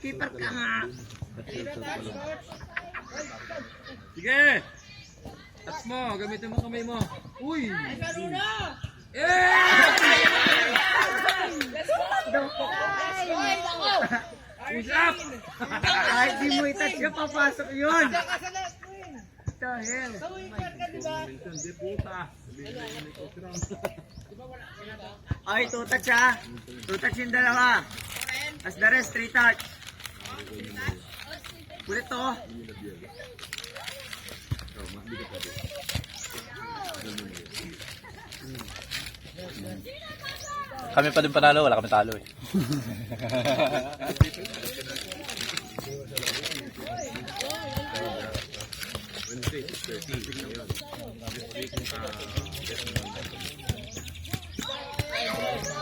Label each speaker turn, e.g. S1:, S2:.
S1: Keeper ka nga.
S2: Sige! Touch mo, gamitin mo kamay mo. Uy! Eh! Push up!
S1: Kahit di mo itouch ka, papasok yun. The hell?
S2: Hindi puta.
S1: Okay, 2 touch ha. 2 touch yung dalawa. As the rest, 3 touch. Ulit to.
S3: Kami pa din panalo, wala kami talo eh.
S2: Wednesday, 6:30.